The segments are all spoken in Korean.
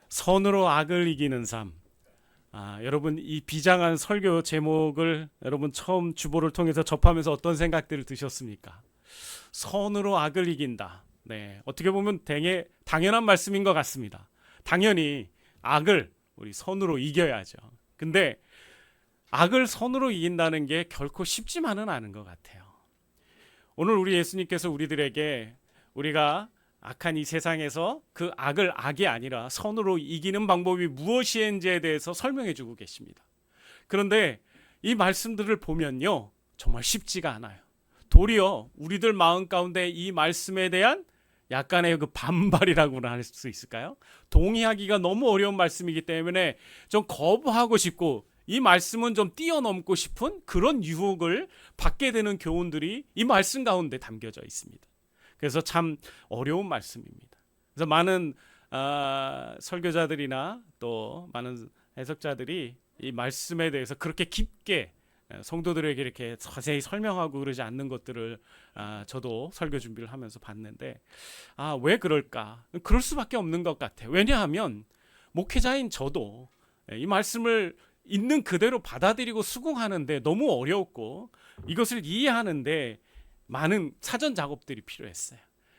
선으로 악을 이기는 삶. 여러분 이 비장한 설교 제목을 여러분 처음 주보를 통해서 접하면서 어떤 생각들을 드셨습니까? 선으로 악을 이긴다. 네, 어떻게 보면 당연한 말씀인 것 같습니다. 당연히 악을 우리 선으로 이겨야죠. 근데 악을 선으로 이긴다는 게 결코 쉽지만은 않은 것 같아요. 오늘 우리 예수님께서 우리들에게 우리가 악한 이 세상에서 그 악을 악이 아니라 선으로 이기는 방법이 무엇인지에 대해서 설명해 주고 계십니다. 그런데 이 말씀들을 보면요, 정말 쉽지가 않아요. 도리어 우리들 마음 가운데 이 말씀에 대한 약간의 그 반발이라고나 할 수 있을까요? 동의하기가 너무 어려운 말씀이기 때문에 좀 거부하고 싶고 이 말씀은 좀 뛰어넘고 싶은 그런 유혹을 받게 되는 교훈들이 이 말씀 가운데 담겨져 있습니다. 그래서 참 어려운 말씀입니다. 그래서 많은 설교자들이나 또 많은 해석자들이 이 말씀에 대해서 그렇게 깊게 성도들에게 이렇게 자세히 설명하고 그러지 않는 것들을 저도 설교 준비를 하면서 봤는데 왜 그럴까? 그럴 수밖에 없는 것 같아요. 왜냐하면 목회자인 저도 이 말씀을 있는 그대로 받아들이고 수긍하는데 너무 어려웠고 이것을 이해하는데 많은 사전 작업들이 필요했어요.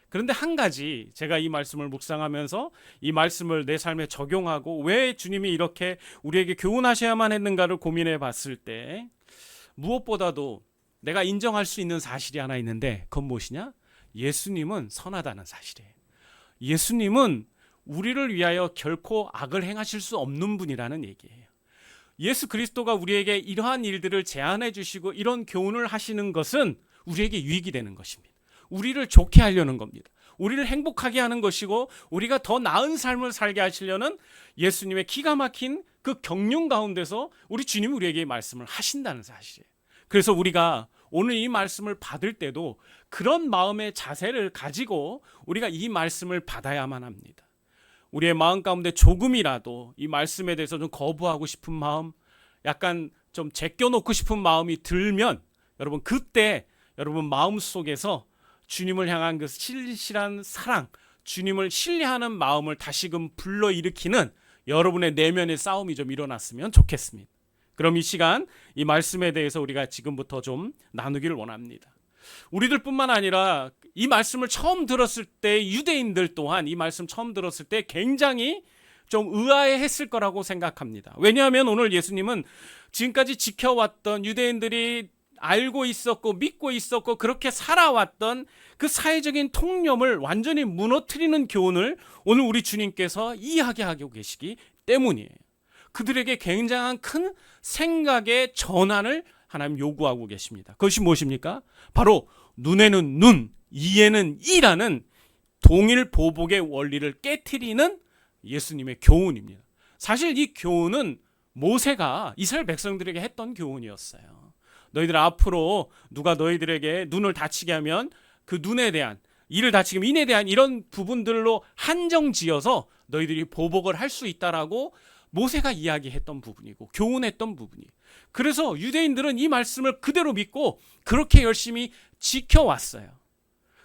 그런데 한 가지 제가 이 말씀을 묵상하면서 이 말씀을 내 삶에 적용하고 왜 주님이 이렇게 우리에게 교훈하셔야만 했는가를 고민해 봤을 때 무엇보다도 내가 인정할 수 있는 사실이 하나 있는데 그건 무엇이냐? 예수님은 선하다는 사실이에요. 예수님은 우리를 위하여 결코 악을 행하실 수 없는 분이라는 얘기예요. 예수 그리스도가 우리에게 이러한 일들을 제안해 주시고 이런 교훈을 하시는 것은 우리에게 유익이 되는 것입니다. 우리를 좋게 하려는 겁니다. 우리를 행복하게 하는 것이고 우리가 더 나은 삶을 살게 하시려는 예수님의 기가 막힌 그 경륜 가운데서 우리 주님이 우리에게 말씀을 하신다는 사실이에요. 그래서 우리가 오늘 이 말씀을 받을 때도 그런 마음의 자세를 가지고 우리가 이 말씀을 받아야만 합니다. 우리의 마음 가운데 조금이라도 이 말씀에 대해서 좀 거부하고 싶은 마음, 약간 좀 제껴놓고 싶은 마음이 들면 여러분 그때 여러분 마음속에서 주님을 향한 그 실실한 사랑, 주님을 신뢰하는 마음을 다시금 불러일으키는 여러분의 내면의 싸움이 좀 일어났으면 좋겠습니다. 그럼 이 시간 이 말씀에 대해서 우리가 지금부터 좀 나누기를 원합니다. 우리들뿐만 아니라 이 말씀을 처음 들었을 때 유대인들 또한 이 말씀 처음 들었을 때 굉장히 좀 의아해했을 거라고 생각합니다. 왜냐하면 오늘 예수님은 지금까지 지켜왔던 유대인들이 알고 있었고 믿고 있었고 그렇게 살아왔던 그 사회적인 통념을 완전히 무너뜨리는 교훈을 오늘 우리 주님께서 이야기하고 계시기 때문이에요. 그들에게 굉장한 큰 생각의 전환을 하나님 요구하고 계십니다. 그것이 무엇입니까? 바로 눈에는 눈, 이에는 이라는 동일 보복의 원리를 깨트리는 예수님의 교훈입니다. 사실 이 교훈은 모세가 이스라엘 백성들에게 했던 교훈이었어요. 너희들 앞으로 누가 너희들에게 눈을 다치게 하면 그 눈에 대한 이를 다치게 하면 인에 대한 이런 부분들로 한정지어서 너희들이 보복을 할 수 있다라고 모세가 이야기했던 부분이고 교훈했던 부분이. 그래서 유대인들은 이 말씀을 그대로 믿고 그렇게 열심히 지켜왔어요.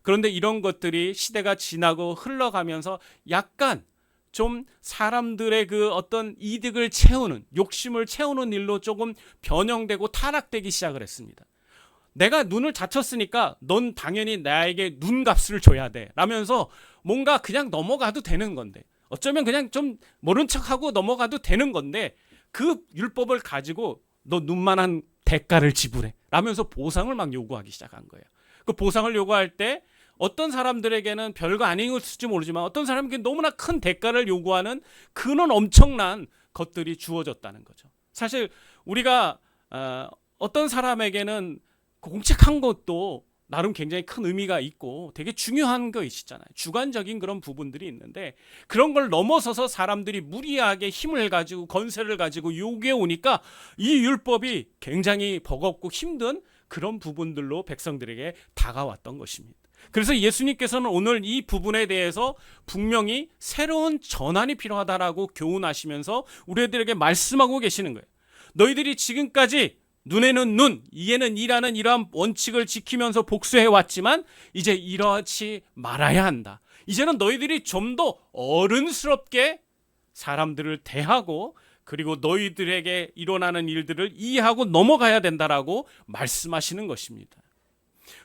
그런데 이런 것들이 시대가 지나고 흘러가면서 약간 좀 사람들의 그 어떤 이득을 채우는, 욕심을 채우는 일로 조금 변형되고 타락되기 시작을 했습니다. 내가 눈을 다쳤으니까 넌 당연히 나에게 눈값을 줘야 돼 라면서 뭔가 그냥 넘어가도 되는 건데, 어쩌면 그냥 좀 모른 척하고 넘어가도 되는 건데 그 율법을 가지고 너 눈만한 대가를 지불해 라면서 보상을 막 요구하기 시작한 거예요. 그 보상을 요구할 때 어떤 사람들에게는 별거 아니었을지 모르지만 어떤 사람에게는 너무나 큰 대가를 요구하는 그런 엄청난 것들이 주어졌다는 거죠. 사실 우리가 어떤 사람에게는 공책한 것도 나름 굉장히 큰 의미가 있고 되게 중요한 거 있잖아요. 주관적인 그런 부분들이 있는데 그런 걸 넘어서서 사람들이 무리하게 힘을 가지고 건세를 가지고 요구해 오니까 이 율법이 굉장히 버겁고 힘든 그런 부분들로 백성들에게 다가왔던 것입니다. 그래서 예수님께서는 오늘 이 부분에 대해서 분명히 새로운 전환이 필요하다라고 교훈하시면서 우리들에게 말씀하고 계시는 거예요. 너희들이 지금까지 눈에는 눈, 이에는 이라는 이러한 원칙을 지키면서 복수해왔지만 이제 이러하지 말아야 한다. 이제는 너희들이 좀 더 어른스럽게 사람들을 대하고 그리고 너희들에게 일어나는 일들을 이해하고 넘어가야 된다라고 말씀하시는 것입니다.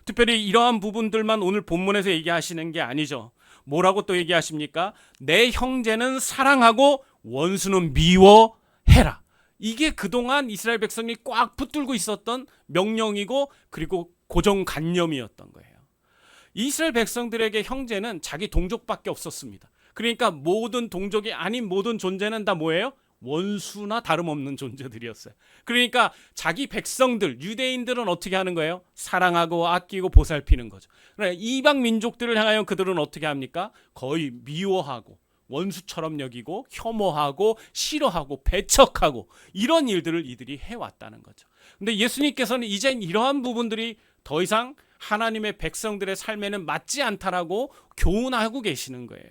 특별히 이러한 부분들만 오늘 본문에서 얘기하시는 게 아니죠. 뭐라고 또 얘기하십니까? 내 형제는 사랑하고 원수는 미워해라. 이게 그동안 이스라엘 백성이 꽉 붙들고 있었던 명령이고 그리고 고정관념이었던 거예요. 이스라엘 백성들에게 형제는 자기 동족밖에 없었습니다. 그러니까 모든 동족이 아닌 모든 존재는 다 뭐예요? 원수나 다름없는 존재들이었어요. 그러니까 자기 백성들, 유대인들은 어떻게 하는 거예요? 사랑하고 아끼고 보살피는 거죠. 그러니까 이방 민족들을 향하여 그들은 어떻게 합니까? 거의 미워하고 원수처럼 여기고 혐오하고 싫어하고 배척하고 이런 일들을 이들이 해왔다는 거죠. 근데 예수님께서는 이젠 이러한 부분들이 더 이상 하나님의 백성들의 삶에는 맞지 않다라고 교훈하고 계시는 거예요.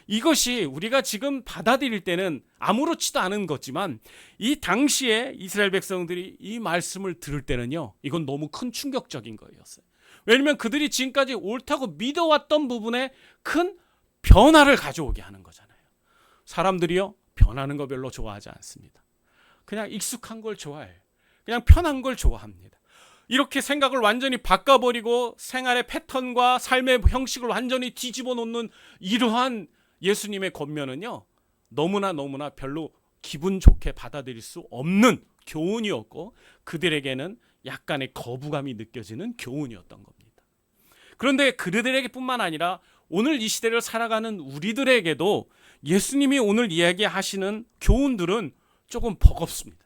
이것이 우리가 지금 받아들일 때는 아무렇지도 않은 거지만 이 당시에 이스라엘 백성들이 이 말씀을 들을 때는요, 이건 너무 큰 충격적인 거였어요. 왜냐하면 그들이 지금까지 옳다고 믿어왔던 부분에 큰 변화를 가져오게 하는 거잖아요. 사람들이요, 변하는 거 별로 좋아하지 않습니다. 그냥 익숙한 걸 좋아해요. 그냥 편한 걸 좋아합니다. 이렇게 생각을 완전히 바꿔버리고 생활의 패턴과 삶의 형식을 완전히 뒤집어 놓는 이러한 예수님의 권면은요, 너무나 별로 기분 좋게 받아들일 수 없는 교훈이었고 그들에게는 약간의 거부감이 느껴지는 교훈이었던 겁니다. 그런데 그들에게 뿐만 아니라 오늘 이 시대를 살아가는 우리들에게도 예수님이 오늘 이야기하시는 교훈들은 조금 버겁습니다.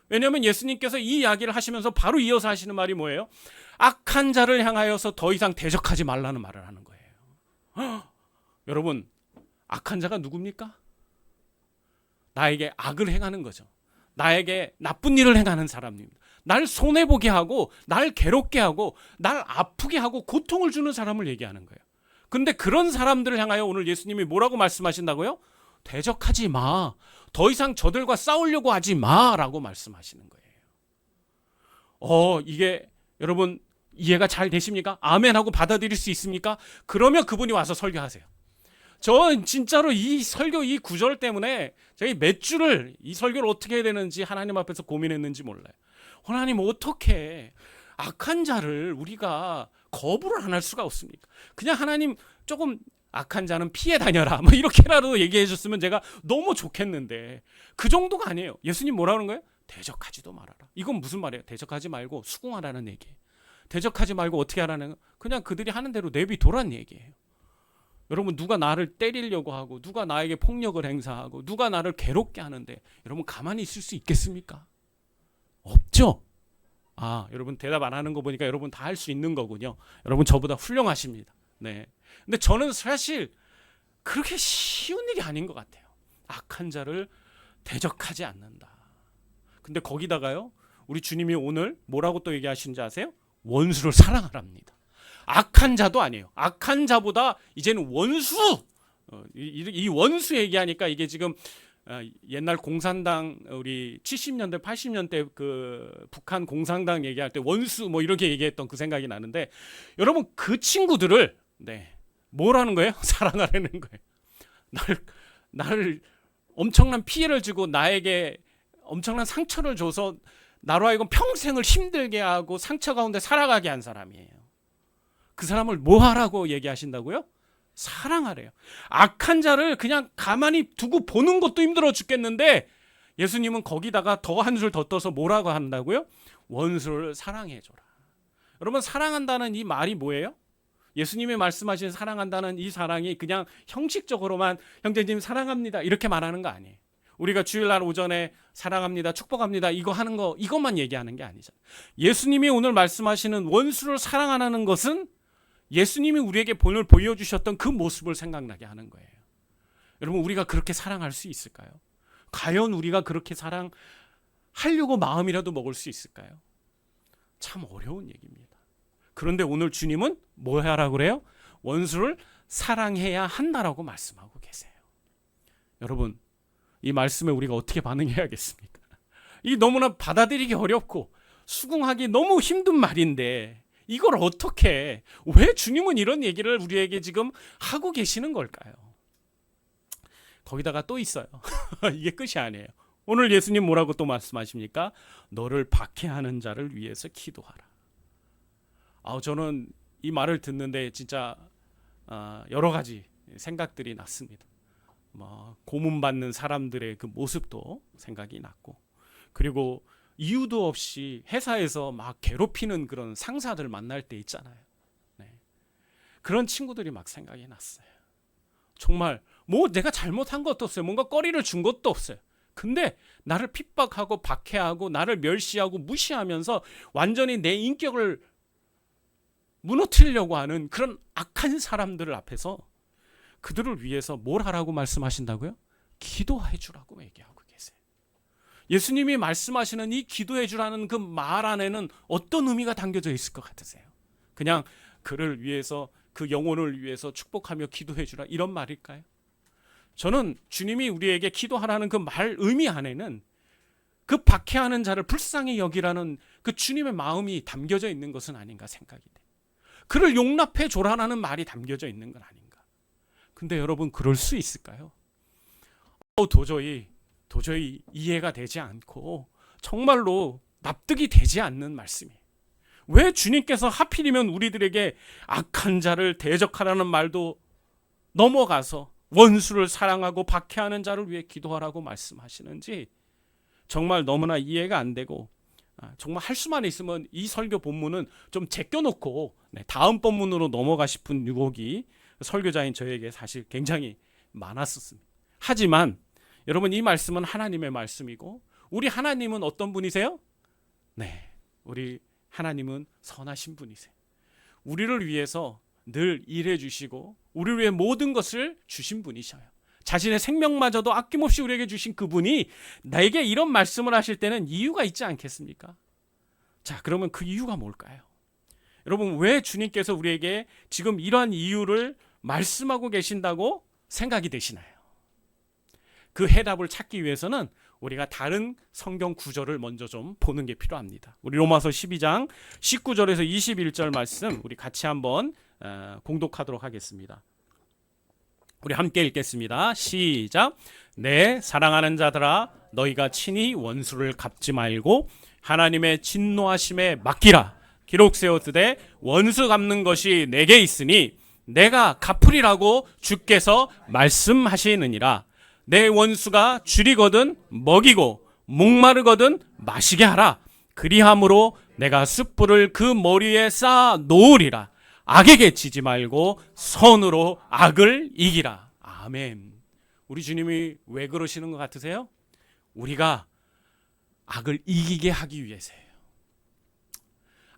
왜냐하면 예수님께서 이 이야기를 하시면서 바로 이어서 하시는 말이 뭐예요? 악한 자를 향하여서 더 이상 대적하지 말라는 말을 하는 거예요. 여러분, 악한 자가 누굽니까? 나에게 악을 행하는 거죠. 나에게 나쁜 일을 행하는 사람입니다. 날 손해보게 하고 날 괴롭게 하고 날 아프게 하고 고통을 주는 사람을 얘기하는 거예요. 근데 그런 사람들을 향하여 오늘 예수님이 뭐라고 말씀하신다고요? 대적하지 마. 더 이상 저들과 싸우려고 하지 마라고 말씀하시는 거예요. 이게 여러분 이해가 잘 되십니까? 아멘 하고 받아들일 수 있습니까? 그러면 그분이 와서 설교하세요. 저 진짜로 이 설교 이 구절 때문에 저희 몇 주를 이 설교를 어떻게 해야 되는지 하나님 앞에서 고민했는지 몰라요. 하나님 어떻게 악한 자를 우리가 거부를 안 할 수가 없습니까? 그냥 하나님 조금 악한 자는 피해 다녀라 뭐 이렇게라도 얘기해 줬으면 제가 너무 좋겠는데 그 정도가 아니에요. 예수님 뭐라는 거예요? 대적하지도 말아라. 이건 무슨 말이에요? 대적하지 말고 수긍하라는 얘기예요. 대적하지 말고 어떻게 하라는 거예요? 그냥 그들이 하는 대로 내비둬라는 얘기예요. 여러분 누가 나를 때리려고 하고 누가 나에게 폭력을 행사하고 누가 나를 괴롭게 하는데 여러분 가만히 있을 수 있겠습니까? 없죠. 여러분 대답 안 하는 거 보니까 여러분 다 할 수 있는 거군요. 여러분 저보다 훌륭하십니다. 네. 근데 저는 사실 그렇게 쉬운 일이 아닌 것 같아요. 악한 자를 대적하지 않는다. 근데 거기다가요, 우리 주님이 오늘 뭐라고 또 얘기하시는지 아세요? 원수를 사랑하랍니다. 악한 자도 아니에요. 악한 자보다 이제는 원수. 이 원수 얘기하니까 이게 지금 옛날 공산당 우리 70년대 80년대 그 북한 공산당 얘기할 때 원수 뭐 이렇게 얘기했던 그 생각이 나는데 여러분 그 친구들을 뭐라는 거예요? 사랑하라는 거예요. 나를 엄청난 피해를 주고 나에게 엄청난 상처를 줘서 나로 하여금 평생을 힘들게 하고 상처 가운데 살아가게 한 사람이에요. 그 사람을 뭐 하라고 얘기하신다고요? 사랑하래요. 악한 자를 그냥 가만히 두고 보는 것도 힘들어 죽겠는데 예수님은 거기다가 더 한술 더 떠서 뭐라고 한다고요? 원수를 사랑해줘라. 여러분 사랑한다는 이 말이 뭐예요? 예수님이 말씀하신 사랑한다는 이 사랑이 그냥 형식적으로만 형제님 사랑합니다 이렇게 말하는 거 아니에요. 우리가 주일날 오전에 사랑합니다 축복합니다 이거 하는 거 이것만 얘기하는 게 아니잖아요. 예수님이 오늘 말씀하시는 원수를 사랑하는 것은 예수님이 우리에게 오늘 보여주셨던 그 모습을 생각나게 하는 거예요. 여러분 우리가 그렇게 사랑할 수 있을까요? 과연 우리가 그렇게 사랑하려고 마음이라도 먹을 수 있을까요? 참 어려운 얘기입니다. 그런데 오늘 주님은 뭐 하라고 그래요? 원수를 사랑해야 한다라고 말씀하고 계세요. 여러분 이 말씀에 우리가 어떻게 반응해야겠습니까? 이 너무나 받아들이기 어렵고 수긍하기 너무 힘든 말인데 이걸 어떻게 왜 주님은 이런 얘기를 우리에게 지금 하고 계시는 걸까요? 거기다가 또 있어요. 이게 끝이 아니에요. 오늘 예수님 뭐라고 또 말씀하십니까? 너를 박해하는 자를 위해서 기도하라. 저는 이 말을 듣는데 진짜 여러 가지 생각들이 났습니다. 고문받는 사람들의 그 모습도 생각이 났고, 그리고 이유도 없이 회사에서 막 괴롭히는 그런 상사들 만날 때 있잖아요. 네. 그런 친구들이 막 생각이 났어요. 정말 내가 잘못한 것도 없어요. 뭔가 거리를 준 것도 없어요. 근데 나를 핍박하고 박해하고 나를 멸시하고 무시하면서 완전히 내 인격을 무너뜨리려고 하는 그런 악한 사람들 앞에서 그들을 위해서 뭘 하라고 말씀하신다고요? 기도해 주라고 얘기하고 계세요. 예수님이 말씀하시는 이 기도해 주라는 그 말 안에는 어떤 의미가 담겨져 있을 것 같으세요? 그냥 그를 위해서, 그 영혼을 위해서 축복하며 기도해 주라, 이런 말일까요? 저는 주님이 우리에게 기도하라는 그 말 의미 안에는 그 박해하는 자를 불쌍히 여기라는 그 주님의 마음이 담겨져 있는 것은 아닌가 생각이 돼요. 그를 용납해 줘라라는 말이 담겨져 있는 건 아닌가. 근데 여러분, 그럴 수 있을까요? 도저히 이해가 되지 않고 정말로 납득이 되지 않는 말씀이에요. 왜 주님께서 하필이면 우리들에게 악한 자를 대적하라는 말도 넘어가서 원수를 사랑하고 박해하는 자를 위해 기도하라고 말씀하시는지 정말 너무나 이해가 안 되고, 정말 할 수만 있으면 이 설교 본문은 좀 제껴놓고 다음 본문으로 넘어가 싶은 유혹이 설교자인 저에게 사실 굉장히 많았었습니다. 하지만 여러분, 이 말씀은 하나님의 말씀이고, 우리 하나님은 어떤 분이세요? 네, 우리 하나님은 선하신 분이세요. 우리를 위해서 늘 일해 주시고 우리를 위해 모든 것을 주신 분이셔요. 자신의 생명마저도 아낌없이 우리에게 주신 그분이 나에게 이런 말씀을 하실 때는 이유가 있지 않겠습니까? 자, 그러면 그 이유가 뭘까요? 여러분, 왜 주님께서 우리에게 지금 이러한 이유를 말씀하고 계신다고 생각이 되시나요? 그 해답을 찾기 위해서는 우리가 다른 성경 구절을 먼저 좀 보는 게 필요합니다. 우리 로마서 12장 19절에서 21절 말씀 우리 같이 한번 공독하도록 하겠습니다. 우리 함께 읽겠습니다. 시작. 내 사랑하는 자들아, 너희가 친히 원수를 갚지 말고 하나님의 진노하심에 맡기라. 기록 세웠으되 원수 갚는 것이 내게 있으니 내가 갚으리라고 주께서 말씀하시느니라. 내 원수가 줄이거든 먹이고 목마르거든 마시게 하라. 그리함으로 내가 숯불을 그 머리에 쌓아 놓으리라. 악에게 지지 말고 선으로 악을 이기라. 아멘. 우리 주님이 왜 그러시는 것 같으세요? 우리가 악을 이기게 하기 위해서예요.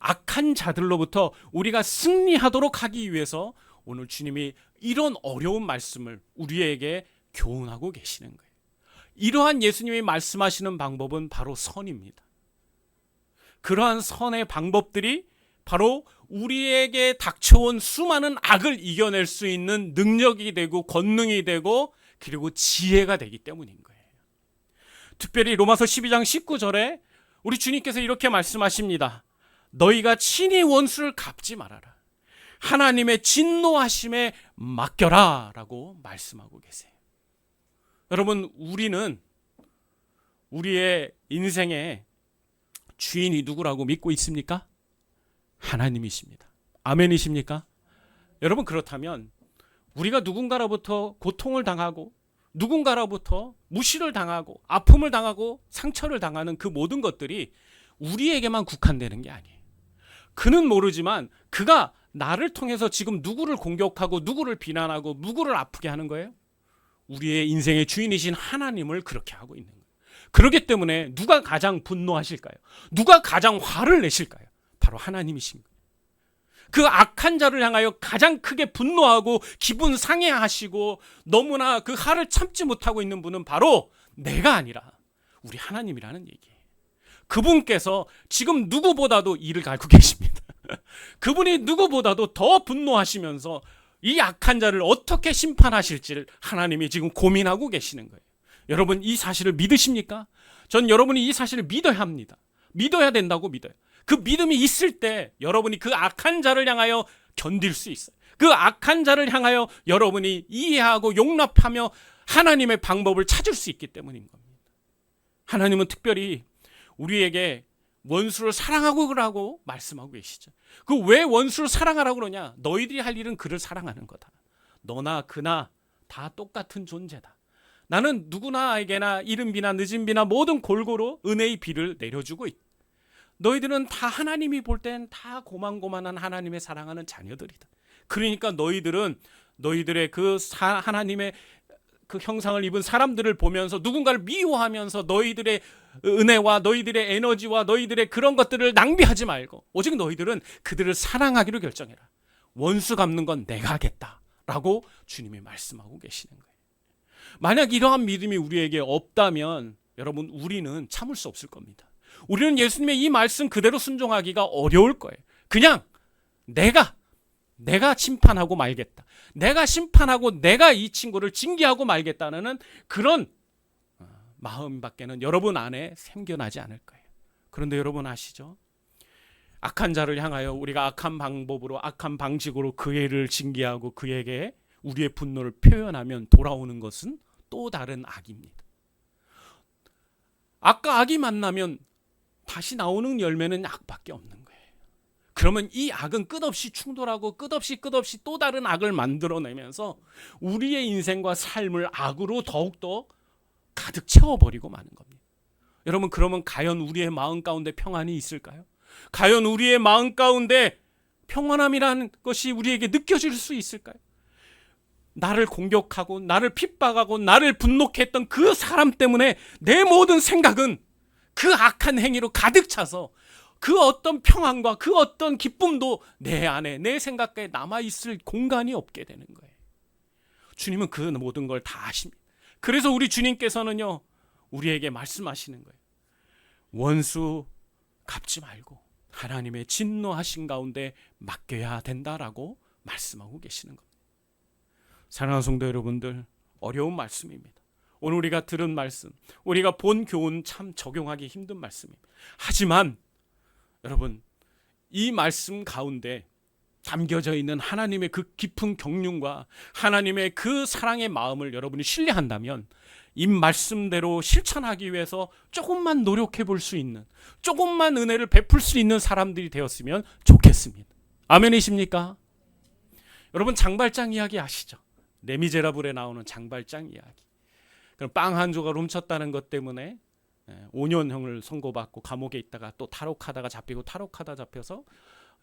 악한 자들로부터 우리가 승리하도록 하기 위해서 오늘 주님이 이런 어려운 말씀을 우리에게 교훈하고 계시는 거예요. 이러한 예수님이 말씀하시는 방법은 바로 선입니다. 그러한 선의 방법들이 바로 우리에게 닥쳐온 수많은 악을 이겨낼 수 있는 능력이 되고 권능이 되고 그리고 지혜가 되기 때문인 거예요. 특별히 로마서 12장 19절에 우리 주님께서 이렇게 말씀하십니다. 너희가 친히 원수를 갚지 말아라. 하나님의 진노하심에 맡겨라 라고 말씀하고 계세요. 여러분, 우리는 우리의 인생의 주인이 누구라고 믿고 있습니까? 하나님이십니다. 아멘이십니까? 여러분, 그렇다면 우리가 누군가로부터 고통을 당하고 누군가로부터 무시를 당하고 아픔을 당하고 상처를 당하는 그 모든 것들이 우리에게만 국한되는 게 아니에요. 그는 모르지만 그가 나를 통해서 지금 누구를 공격하고 누구를 비난하고 누구를 아프게 하는 거예요? 우리의 인생의 주인이신 하나님을 그렇게 하고 있는 거예요. 그렇기 때문에 누가 가장 분노하실까요? 누가 가장 화를 내실까요? 바로 하나님이신 거예요. 그 악한 자를 향하여 가장 크게 분노하고 기분 상해하시고 너무나 그 화를 참지 못하고 있는 분은 바로 내가 아니라 우리 하나님이라는 얘기예요. 그분께서 지금 누구보다도 이를 알고 계십니다. 그분이 누구보다도 더 분노하시면서 이 악한 자를 어떻게 심판하실지를 하나님이 지금 고민하고 계시는 거예요. 여러분, 이 사실을 믿으십니까? 전 여러분이 이 사실을 믿어야 합니다. 믿어야 된다고 믿어요. 그 믿음이 있을 때 여러분이 그 악한 자를 향하여 견딜 수 있어요. 그 악한 자를 향하여 여러분이 이해하고 용납하며 하나님의 방법을 찾을 수 있기 때문인 겁니다. 하나님은 특별히 우리에게 원수를 사랑하고 그러라고 말씀하고 계시죠. 그 왜 원수를 사랑하라고 그러냐? 너희들이 할 일은 그를 사랑하는 거다. 너나 그나 다 똑같은 존재다. 나는 누구나에게나 이른 비나 늦은 비나 모든 골고루 은혜의 비를 내려주고 있다. 너희들은 다 하나님이 볼 땐 다 고만고만한 하나님의 사랑하는 자녀들이다. 그러니까 너희들은 너희들의 하나님의 그 형상을 입은 사람들을 보면서 누군가를 미워하면서 너희들의 은혜와 너희들의 에너지와 너희들의 그런 것들을 낭비하지 말고 오직 너희들은 그들을 사랑하기로 결정해라. 원수 갚는 건 내가 하겠다라고 주님이 말씀하고 계시는 거예요. 만약 이러한 믿음이 우리에게 없다면 여러분 우리는 참을 수 없을 겁니다. 우리는 예수님의 이 말씀 그대로 순종하기가 어려울 거예요. 그냥 내가 심판하고 말겠다. 내가 심판하고 내가 이 친구를 징계하고 말겠다는 그런 마음밖에는 여러분 안에 생겨나지 않을 거예요. 그런데 여러분 아시죠? 악한 자를 향하여 우리가 악한 방법으로 악한 방식으로 그애를 징계하고 그에게 우리의 분노를 표현하면 돌아오는 것은 또 다른 악입니다. 악과 악이 만나면 다시 나오는 열매는 악밖에 없는 거예요. 그러면 이 악은 끝없이 충돌하고 끝없이 또 다른 악을 만들어내면서 우리의 인생과 삶을 악으로 더욱더 가득 채워버리고 마는 겁니다. 여러분 그러면 과연 우리의 마음 가운데 평안이 있을까요? 과연 우리의 마음 가운데 평안함이라는 것이 우리에게 느껴질 수 있을까요? 나를 공격하고 나를 핍박하고 나를 분노케 했던 그 사람 때문에 내 모든 생각은 그 악한 행위로 가득 차서 그 어떤 평안과 그 어떤 기쁨도 내 안에 내 생각에 남아있을 공간이 없게 되는 거예요. 주님은 그 모든 걸 다 아십니다. 그래서 우리 주님께서는요 우리에게 말씀하시는 거예요. 원수 갚지 말고 하나님의 진노하신 가운데 맡겨야 된다라고 말씀하고 계시는 겁니다. 사랑하는 성도 여러분들, 어려운 말씀입니다. 오늘 우리가 들은 말씀, 우리가 본 교훈 참 적용하기 힘든 말씀입니다. 하지만 여러분 이 말씀 가운데 담겨져 있는 하나님의 그 깊은 경륜과 하나님의 그 사랑의 마음을 여러분이 신뢰한다면 이 말씀대로 실천하기 위해서 조금만 노력해 볼 수 있는, 조금만 은혜를 베풀 수 있는 사람들이 되었으면 좋겠습니다. 아멘이십니까? 여러분 장발장 이야기 아시죠? 레미제라블에 나오는 장발장 이야기. 그럼 빵 한 조각 훔쳤다는 것 때문에 5년형을 선고받고 감옥에 있다가 또 탈옥하다가 잡히고 탈옥하다 잡혀서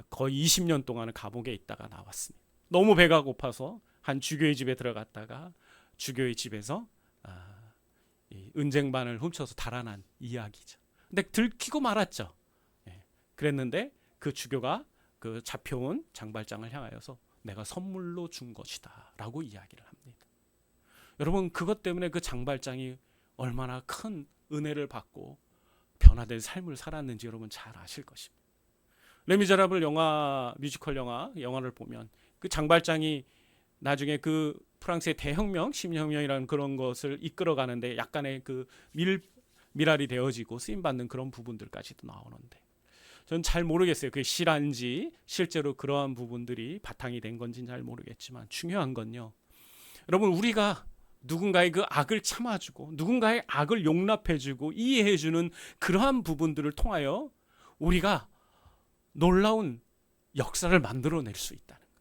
거의 20년 동안은 감옥에 있다가 나왔습니다. 너무 배가 고파서 한 주교의 집에 들어갔다가 주교의 집에서 이 은쟁반을 훔쳐서 달아난 이야기죠. 근데 들키고 말았죠. 그랬는데 그 주교가 그 잡혀온 장발장을 향하여서 내가 선물로 준 것이다 라고 이야기를 합니다. 여러분 그것 때문에 그 장발장이 얼마나 큰 은혜를 받고 변화된 삶을 살았는지 여러분 잘 아실 것입니다. 레미제라블 영화, 뮤지컬 영화를 보면 그 장발장이 나중에 그 프랑스의 대혁명, 심혁명이라는 그런 것을 이끌어가는데 약간의 그 미랄이 되어지고 쓰임받는 그런 부분들까지도 나오는데 저는 잘 모르겠어요. 그게 실한지 실제로 그러한 부분들이 바탕이 된 건지는 잘 모르겠지만 중요한 건요. 여러분 우리가 누군가의 그 악을 참아주고 누군가의 악을 용납해주고 이해해주는 그러한 부분들을 통하여 우리가 놀라운 역사를 만들어낼 수 있다는 거예요.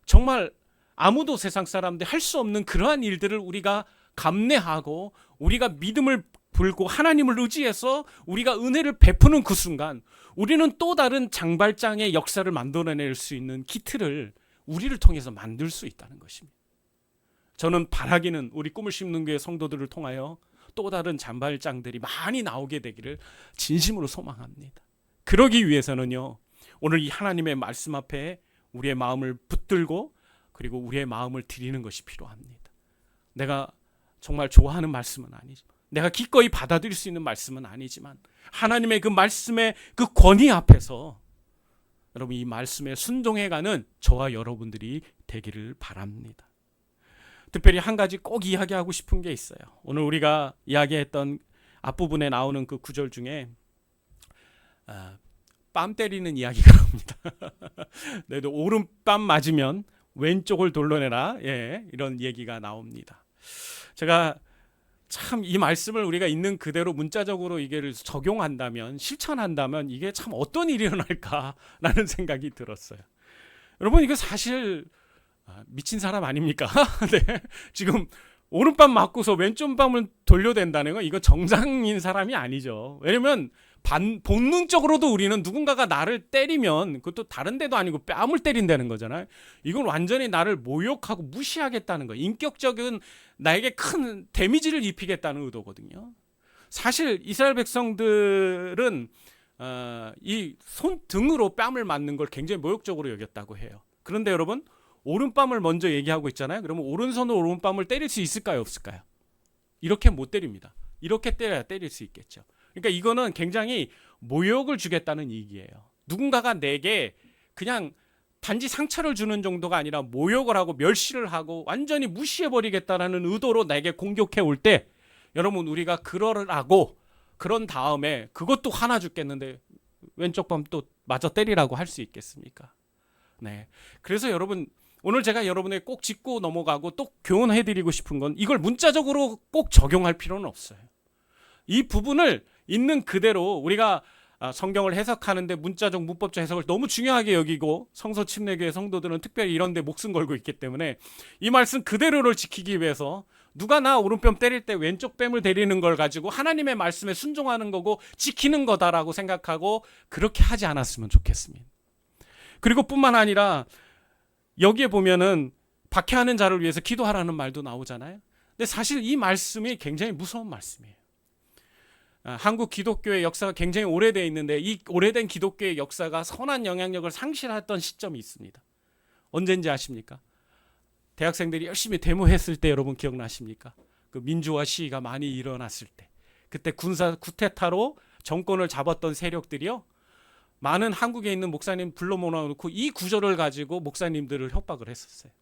정말 아무도 세상 사람들이 할 수 없는 그러한 일들을 우리가 감내하고 우리가 믿음을 불고 하나님을 의지해서 우리가 은혜를 베푸는 그 순간 우리는 또 다른 장발장의 역사를 만들어낼 수 있는 기틀을 우리를 통해서 만들 수 있다는 것입니다. 저는 바라기는 우리 꿈을 심는 교회 성도들을 통하여 또 다른 장발장들이 많이 나오게 되기를 진심으로 소망합니다. 그러기 위해서는요 오늘 이 하나님의 말씀 앞에 우리의 마음을 붙들고 그리고 우리의 마음을 드리는 것이 필요합니다. 내가 정말 좋아하는 말씀은 아니지만 내가 기꺼이 받아들일 수 있는 말씀은 아니지만 하나님의 그 말씀의 그 권위 앞에서 여러분 이 말씀에 순종해가는 저와 여러분들이 되기를 바랍니다. 특별히 한 가지 꼭 이야기하고 싶은 게 있어요. 오늘 우리가 이야기했던 앞부분에 나오는 그 구절 중에 뺨 때리는 이야기가 나옵니다. 너희도 오른뺨 맞으면 왼쪽을 돌려내라. 이런 얘기가 나옵니다. 제가 참 이 말씀을 우리가 있는 그대로 문자적으로 이게 적용한다면, 실천한다면 이게 참 어떤 일이 일어날까라는 생각이 들었어요. 여러분, 이거 사실 미친 사람 아닙니까? 네. 지금 오른밤 맞고서 왼쪽밤을 돌려댄다는 건 이거 정상인 사람이 아니죠. 왜냐면 본능적으로도 우리는 누군가가 나를 때리면 그것도 다른 데도 아니고 뺨을 때린다는 거잖아요. 이건 완전히 나를 모욕하고 무시하겠다는 거예요. 인격적인 나에게 큰 데미지를 입히겠다는 의도거든요. 사실 이스라엘 백성들은 이 손등으로 뺨을 맞는 걸 굉장히 모욕적으로 여겼다고 해요. 그런데 여러분, 오른뺨을 먼저 얘기하고 있잖아요. 그러면 오른손으로 오른뺨을 때릴 수 있을까요, 없을까요? 이렇게 못 때립니다. 이렇게 때려야 때릴 수 있겠죠. 그러니까 이거는 굉장히 모욕을 주겠다는 얘기예요. 누군가가 내게 그냥 단지 상처를 주는 정도가 아니라 모욕을 하고 멸시를 하고 완전히 무시해버리겠다는 의도로 내게 공격해 올 때, 여러분, 우리가 그러라고 그런 다음에 그것도 화나 죽겠는데 왼쪽 밤 또 마저 때리라고 할 수 있겠습니까? 네. 그래서 여러분, 오늘 제가 여러분에게 꼭 짚고 넘어가고 또 교훈해드리고 싶은 건, 이걸 문자적으로 꼭 적용할 필요는 없어요. 이 부분을 있는 그대로 우리가 성경을 해석하는데 문자적 문법적 해석을 너무 중요하게 여기고, 성서 침례교회 성도들은 특별히 이런 데 목숨 걸고 있기 때문에 이 말씀 그대로를 지키기 위해서, 누가 나 오른뺨 때릴 때 왼쪽 뺨을 때리는 걸 가지고 하나님의 말씀에 순종하는 거고 지키는 거다라고 생각하고 그렇게 하지 않았으면 좋겠습니다. 그리고 뿐만 아니라 여기에 보면은 박해하는 자를 위해서 기도하라는 말도 나오잖아요. 근데 사실 이 말씀이 굉장히 무서운 말씀이에요. 한국 기독교의 역사가 굉장히 오래되어 있는데, 이 오래된 기독교의 역사가 선한 영향력을 상실했던 시점이 있습니다. 언젠지 아십니까? 대학생들이 열심히 데모했을 때 여러분 기억나십니까? 그 민주화 시위가 많이 일어났을 때, 그때 군사 쿠데타로 정권을 잡았던 세력들이요, 많은 한국에 있는 목사님 불러 모아놓고 이 구절을 가지고 목사님들을 협박을 했었어요.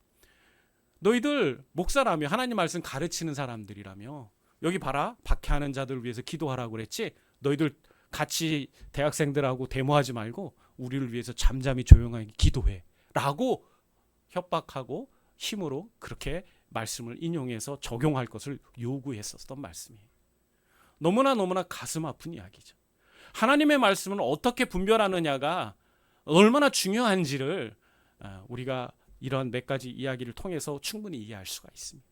너희들 목사라며 하나님 말씀 가르치는 사람들이라며, 여기 봐라, 박해하는 자들을 위해서 기도하라고 그랬지, 너희들 같이 대학생들하고 데모하지 말고 우리를 위해서 잠잠히 조용하게 기도해 라고 협박하고 힘으로 그렇게 말씀을 인용해서 적용할 것을 요구했었던 말씀이에요. 너무나 가슴 아픈 이야기죠. 하나님의 말씀을 어떻게 분별하느냐가 얼마나 중요한지를 우리가 이런 몇 가지 이야기를 통해서 충분히 이해할 수가 있습니다.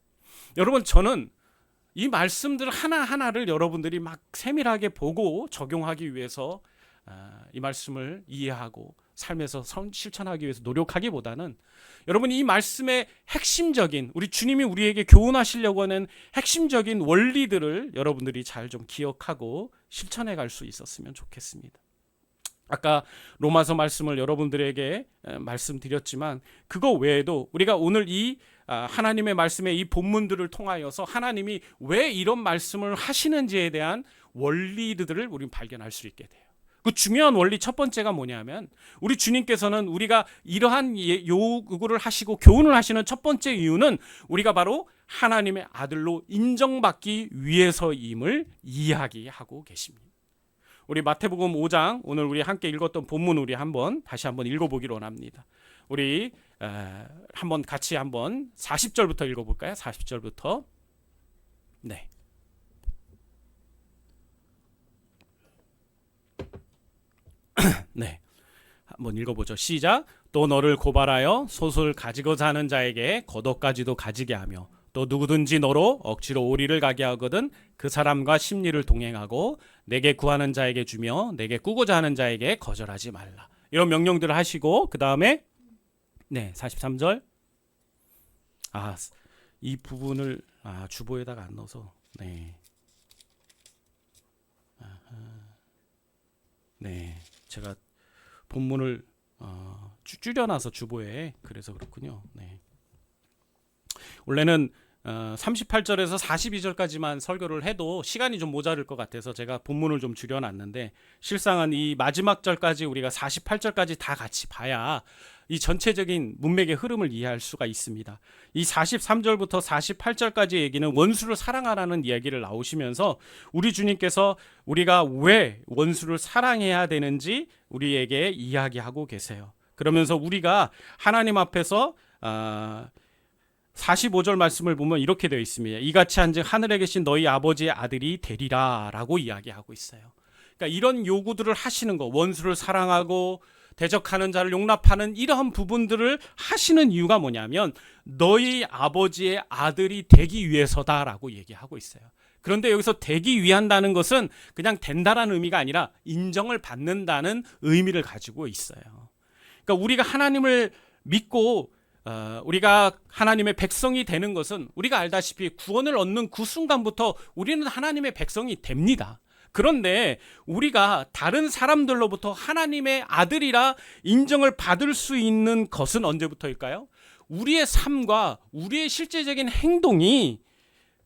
여러분, 저는 이 말씀들 하나하나를 여러분들이 막 세밀하게 보고 적용하기 위해서 이 말씀을 이해하고 삶에서 실천하기 위해서 노력하기보다는, 여러분이 이 말씀의 핵심적인, 우리 주님이 우리에게 교훈하시려고 하는 핵심적인 원리들을 여러분들이 잘 좀 기억하고 실천해 갈 수 있었으면 좋겠습니다. 아까 로마서 말씀을 여러분들에게 말씀드렸지만, 그거 외에도 우리가 오늘 이 하나님의 말씀의 이 본문들을 통하여서 하나님이 왜 이런 말씀을 하시는지에 대한 원리들을 우리는 발견할 수 있게 돼요. 그 중요한 원리 첫 번째가 뭐냐면, 우리 주님께서는 우리가 이러한 요구를 하시고 교훈을 하시는 첫 번째 이유는 우리가 바로 하나님의 아들로 인정받기 위해서임을 이야기하고 계십니다. 우리 마태복음 5장, 오늘 우리 함께 읽었던 본문 우리 다시 한번 읽어보기로 원합니다. 우리 한번 같이 40절부터 읽어볼까요? 40절부터. 네. 네, 한번 읽어보죠. 시작. 또 너를 고발하여 소설 가지고자 하는 자에게 겉옷까지도 가지게 하며, 또 누구든지 너로 억지로 오리를 가게 하거든 그 사람과 심리를 동행하고 내게 구하는 자에게 주며 내게 꾸고자 하는 자에게 거절하지 말라. 이런 명령들을 하시고, 그 다음에 43절. 이 부분을 주보에다가 안 넣어서 제가 본문을 줄여놔서 주보에, 그래서 그렇군요. 원래는 38절에서 42절까지만 설교를 해도 시간이 좀 모자랄 것 같아서 제가 본문을 좀 줄여놨는데, 실상은 이 마지막 절까지 우리가 48절까지 다 같이 봐야 이 전체적인 문맥의 흐름을 이해할 수가 있습니다. 이 43절부터 48절까지 얘기는 원수를 사랑하라는 이야기를 나오시면서 우리 주님께서 우리가 왜 원수를 사랑해야 되는지 우리에게 이야기하고 계세요. 그러면서 우리가 하나님 앞에서 45절 말씀을 보면 이렇게 되어 있습니다. 이같이 한즉 하늘에 계신 너희 아버지의 아들이 되리라 라고 이야기하고 있어요. 그러니까 이런 요구들을 하시는 거, 원수를 사랑하고 대적하는 자를 용납하는 이러한 부분들을 하시는 이유가 뭐냐면 너희 아버지의 아들이 되기 위해서다라고 얘기하고 있어요. 그런데 여기서 되기 위한다는 것은 그냥 된다라는 의미가 아니라 인정을 받는다는 의미를 가지고 있어요. 그러니까 우리가 하나님을 믿고 우리가 하나님의 백성이 되는 것은 우리가 알다시피 구원을 얻는 그 순간부터 우리는 하나님의 백성이 됩니다. 그런데 우리가 다른 사람들로부터 하나님의 아들이라 인정을 받을 수 있는 것은 언제부터일까요? 우리의 삶과 우리의 실제적인 행동이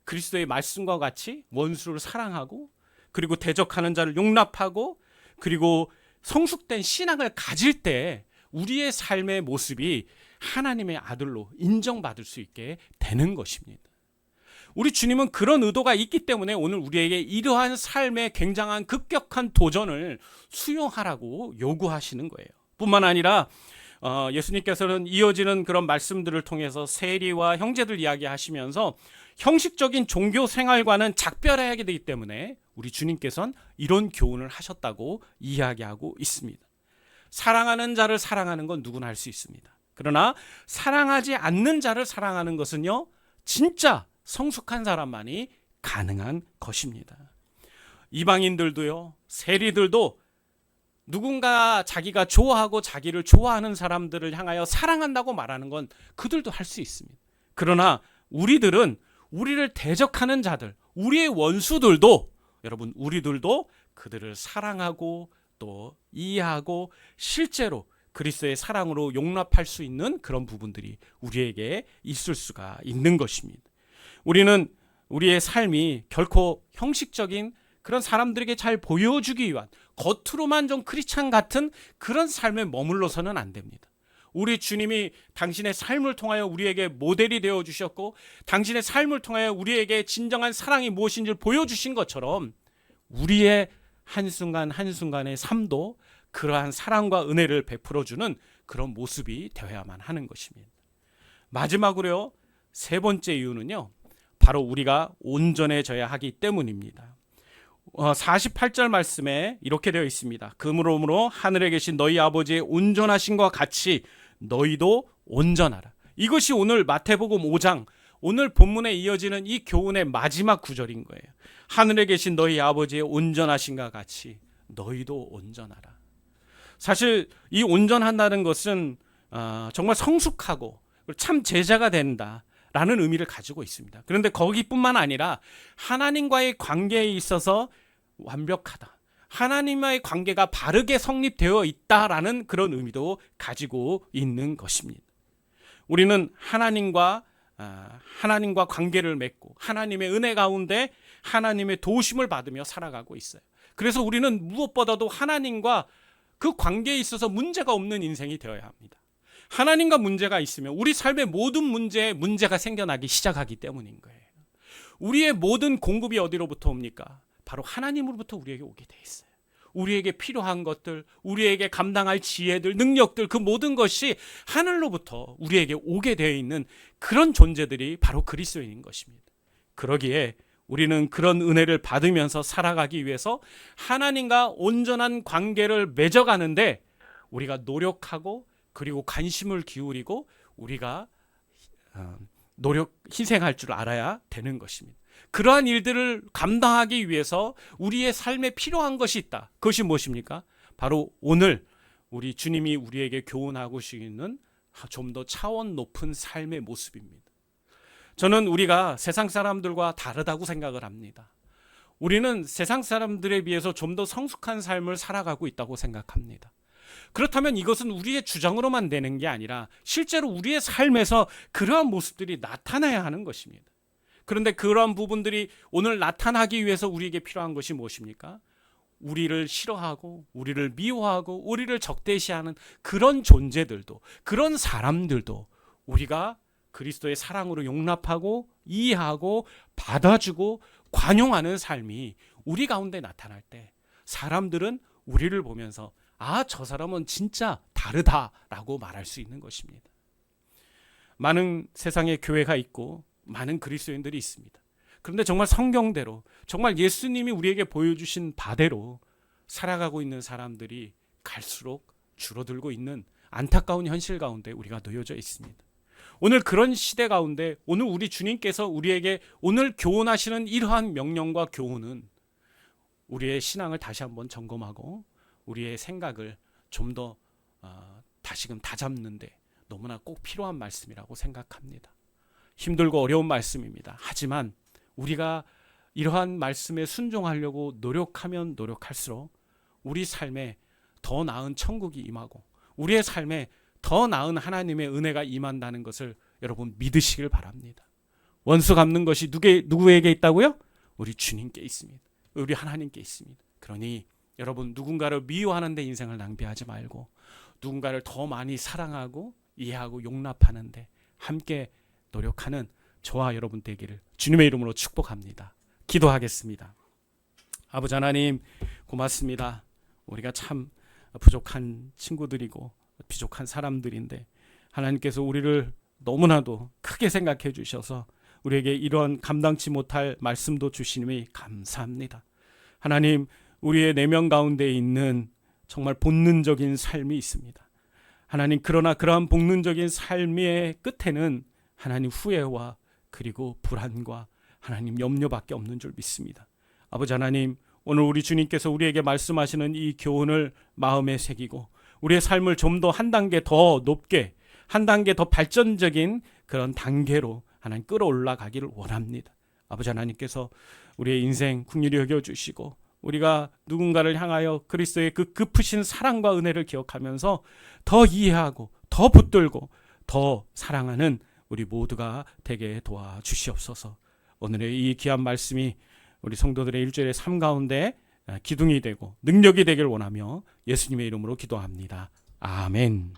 그리스도의 말씀과 같이 원수를 사랑하고 그리고 대적하는 자를 용납하고 그리고 성숙된 신앙을 가질 때 우리의 삶의 모습이 하나님의 아들로 인정받을 수 있게 되는 것입니다. 우리 주님은 그런 의도가 있기 때문에 오늘 우리에게 이러한 삶의 굉장한 급격한 도전을 수용하라고 요구하시는 거예요. 뿐만 아니라 예수님께서는 이어지는 그런 말씀들을 통해서 세리와 형제들 이야기하시면서 형식적인 종교 생활과는 작별해야 되기 때문에 우리 주님께서는 이런 교훈을 하셨다고 이야기하고 있습니다. 사랑하는 자를 사랑하는 건 누구나 할 수 있습니다. 그러나 사랑하지 않는 자를 사랑하는 것은요, 진짜 성숙한 사람만이 가능한 것입니다. 이방인들도요, 세리들도 누군가 자기가 좋아하고 자기를 좋아하는 사람들을 향하여 사랑한다고 말하는 건 그들도 할 수 있습니다. 그러나 우리들은 우리를 대적하는 자들, 우리의 원수들도 여러분 우리들도 그들을 사랑하고 또 이해하고 실제로 그리스도의 사랑으로 용납할 수 있는 그런 부분들이 우리에게 있을 수가 있는 것입니다. 우리는 우리의 삶이 결코 형식적인 그런 사람들에게 잘 보여주기 위한 겉으로만 좀 크리스찬 같은 그런 삶에 머물러서는 안 됩니다. 우리 주님이 당신의 삶을 통하여 우리에게 모델이 되어 주셨고 당신의 삶을 통하여 우리에게 진정한 사랑이 무엇인지를 보여주신 것처럼 우리의 한순간 한순간의 삶도 그러한 사랑과 은혜를 베풀어주는 그런 모습이 되어야만 하는 것입니다. 마지막으로요, 세 번째 이유는요, 바로 우리가 온전해져야 하기 때문입니다. 48절 말씀에 이렇게 되어 있습니다. 그러므로 하늘에 계신 너희 아버지의 온전하심과 같이 너희도 온전하라. 이것이 오늘 마태복음 5장 오늘 본문에 이어지는 이 교훈의 마지막 구절인 거예요. 하늘에 계신 너희 아버지의 온전하심과 같이 너희도 온전하라. 사실 이 온전한다는 것은 정말 성숙하고 참 제자가 된다라는 의미를 가지고 있습니다. 그런데 거기뿐만 아니라 하나님과의 관계에 있어서 완벽하다, 하나님과의 관계가 바르게 성립되어 있다라는 그런 의미도 가지고 있는 것입니다. 우리는 하나님과 관계를 맺고 하나님의 은혜 가운데 하나님의 도우심을 받으며 살아가고 있어요. 그래서 우리는 무엇보다도 하나님과 그 관계에 있어서 문제가 없는 인생이 되어야 합니다. 하나님과 문제가 있으면 우리 삶의 모든 문제에 문제가 생겨나기 시작하기 때문인 거예요. 우리의 모든 공급이 어디로부터 옵니까? 바로 하나님으로부터 우리에게 오게 돼 있어요. 우리에게 필요한 것들, 우리에게 감당할 지혜들, 능력들, 그 모든 것이 하늘로부터 우리에게 오게 되어 있는 그런 존재들이 바로 그리스도인인 것입니다. 그러기에 우리는 그런 은혜를 받으면서 살아가기 위해서 하나님과 온전한 관계를 맺어가는데 우리가 노력하고 그리고 관심을 기울이고 우리가 희생할 줄 알아야 되는 것입니다. 그러한 일들을 감당하기 위해서 우리의 삶에 필요한 것이 있다. 그것이 무엇입니까? 바로 오늘 우리 주님이 우리에게 교훈하고 계시는 좀 더 차원 높은 삶의 모습입니다. 저는 우리가 세상 사람들과 다르다고 생각을 합니다. 우리는 세상 사람들에 비해서 좀 더 성숙한 삶을 살아가고 있다고 생각합니다. 그렇다면 이것은 우리의 주장으로만 되는 게 아니라 실제로 우리의 삶에서 그러한 모습들이 나타나야 하는 것입니다. 그런데 그러한 부분들이 오늘 나타나기 위해서 우리에게 필요한 것이 무엇입니까? 우리를 싫어하고 우리를 미워하고 우리를 적대시하는 그런 존재들도, 그런 사람들도 우리가 그리스도의 사랑으로 용납하고 이해하고 받아주고 관용하는 삶이 우리 가운데 나타날 때 사람들은 우리를 보면서 저 사람은 진짜 다르다라고 말할 수 있는 것입니다. 많은 세상에 교회가 있고 많은 그리스도인들이 있습니다. 그런데 정말 성경대로, 정말 예수님이 우리에게 보여주신 바대로 살아가고 있는 사람들이 갈수록 줄어들고 있는 안타까운 현실 가운데 우리가 놓여져 있습니다. 오늘 그런 시대 가운데 오늘 우리 주님께서 우리에게 오늘 교훈하시는 이러한 명령과 교훈은 우리의 신앙을 다시 한번 점검하고 우리의 생각을 좀 더 다시금 다잡는데 너무나 꼭 필요한 말씀이라고 생각합니다. 힘들고 어려운 말씀입니다. 하지만 우리가 이러한 말씀에 순종하려고 노력하면 노력할수록 우리 삶에 더 나은 천국이 임하고 우리의 삶에 더 나은 하나님의 은혜가 임한다는 것을 여러분 믿으시길 바랍니다. 원수 갚는 것이 누구에게 있다고요? 우리 주님께 있습니다. 우리 하나님께 있습니다. 그러니 여러분 누군가를 미워하는 데 인생을 낭비하지 말고 누군가를 더 많이 사랑하고 이해하고 용납하는 데 함께 노력하는 저와 여러분 되기를 주님의 이름으로 축복합니다. 기도하겠습니다. 아버지 하나님 고맙습니다. 우리가 참 부족한 친구들이고 부족한 사람들인데 하나님께서 우리를 너무나도 크게 생각해 주셔서 우리에게 이런 감당치 못할 말씀도 주시니 감사합니다. 하나님 우리의 내면 가운데 있는 정말 본능적인 삶이 있습니다. 하나님 그러나 그러한 본능적인 삶의 끝에는 하나님 후회와 그리고 불안과 하나님 염려밖에 없는 줄 믿습니다. 아버지 하나님 오늘 우리 주님께서 우리에게 말씀하시는 이 교훈을 마음에 새기고 우리의 삶을 좀 더 한 단계 더 높게 한 단계 더 발전적인 그런 단계로 하나님 끌어올라가기를 원합니다. 아버지 하나님께서 우리의 인생 긍휼히 여겨주시고 우리가 누군가를 향하여 그리스도의 그 깊으신 사랑과 은혜를 기억하면서 더 이해하고 더 붙들고 더 사랑하는 우리 모두가 되게 도와주시옵소서. 오늘의 이 귀한 말씀이 우리 성도들의 일주일의 삶 가운데 기둥이 되고 능력이 되길 원하며 예수님의 이름으로 기도합니다. 아멘.